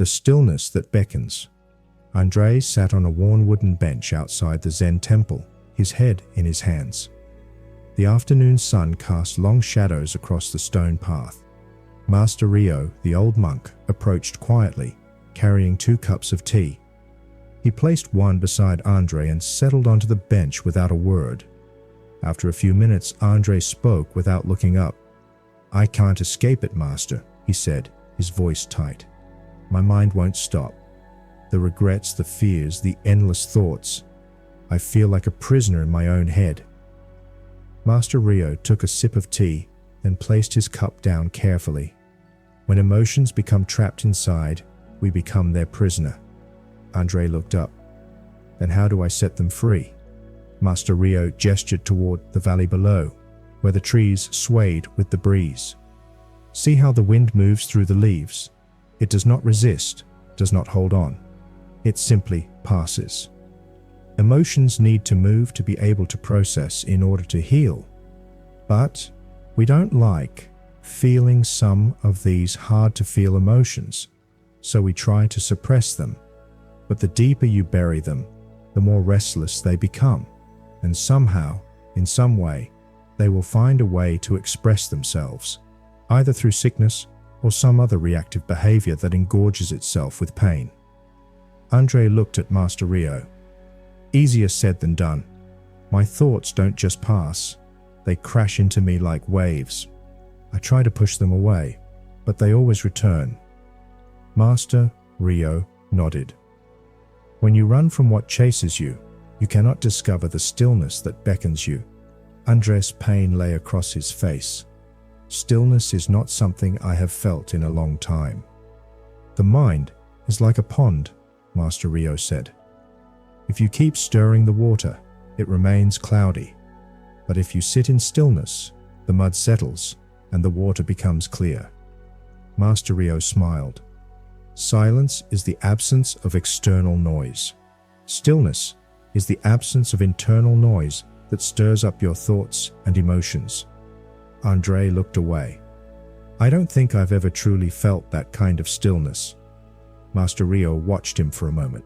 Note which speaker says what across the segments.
Speaker 1: the stillness that beckons. André sat on a worn wooden bench outside the Zen temple, his head in his hands. The afternoon sun cast long shadows across the stone path. Master Ryo, the old monk, approached quietly, carrying 2 cups of tea. He placed one beside André and settled onto the bench without a word. After a few minutes, André spoke without looking up. "I can't escape it, Master," he said, his voice tight. "My mind won't stop. The regrets, the fears, the endless thoughts. I feel like a prisoner in my own head." Master Ryo took a sip of tea, then placed his cup down carefully. When emotions become trapped inside, we become their prisoner. André looked up. "Then how do I set them free?" Master Ryo gestured toward the valley below, where the trees swayed with the breeze. "See how the wind moves through the leaves? It does not resist, does not hold on. It simply passes. Emotions need to move to be able to process in order to heal. But we don't like feeling some of these hard-to-feel emotions, so we try to suppress them. But the deeper you bury them, the more restless they become, and somehow, in some way, they will find a way to express themselves, either through sickness or some other reactive behavior that engorges itself with pain." André looked at Master Ryo. "Easier said than done. My thoughts don't just pass, they crash into me like waves. I try to push them away, but they always return." Master Ryo nodded. "When you run from what chases you, you cannot discover the stillness that beckons you." André's pain lay across his face. "Stillness is not something I have felt in a long time." "The mind is like a pond," Master Ryo said. "If you keep stirring the water, it remains cloudy. But if you sit in stillness, the mud settles and the water becomes clear." Master Ryo smiled. "Silence is the absence of external noise. Stillness is the absence of internal noise that stirs up your thoughts and emotions." André looked away. "I don't think I've ever truly felt that kind of stillness." Master Ryo watched him for a moment.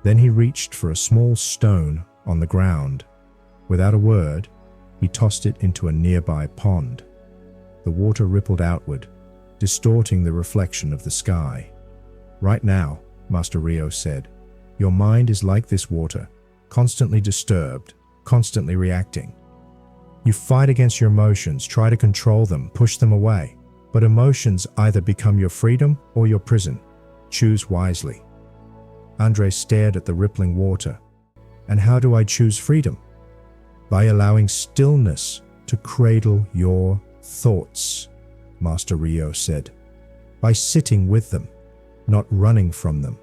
Speaker 1: Then he reached for a small stone on the ground. Without a word, he tossed it into a nearby pond. The water rippled outward, distorting the reflection of the sky. "Right now," Master Ryo said, "your mind is like this water, constantly disturbed, constantly reacting. You fight against your emotions, try to control them, push them away. But emotions either become your freedom or your prison. Choose wisely." André stared at the rippling water. "And how do I choose freedom?" "By allowing stillness to cradle your thoughts," Master Ryo said. "By sitting with them, not running from them.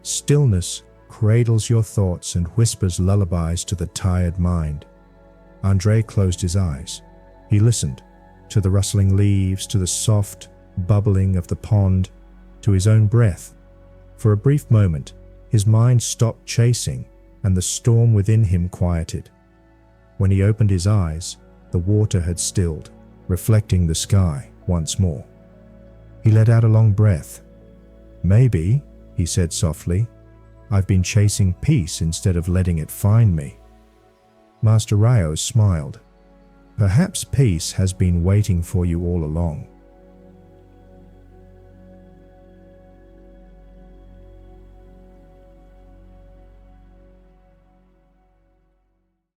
Speaker 1: Stillness cradles your thoughts and whispers lullabies to the tired mind." André closed his eyes. He listened to the rustling leaves, to the soft bubbling of the pond, to his own breath. For a brief moment, his mind stopped chasing and the storm within him quieted. When he opened his eyes, the water had stilled, reflecting the sky once more. He let out a long breath. "Maybe," he said softly, "I've been chasing peace instead of letting it find me." Master Ryo smiled. "Perhaps peace has been waiting for you all along."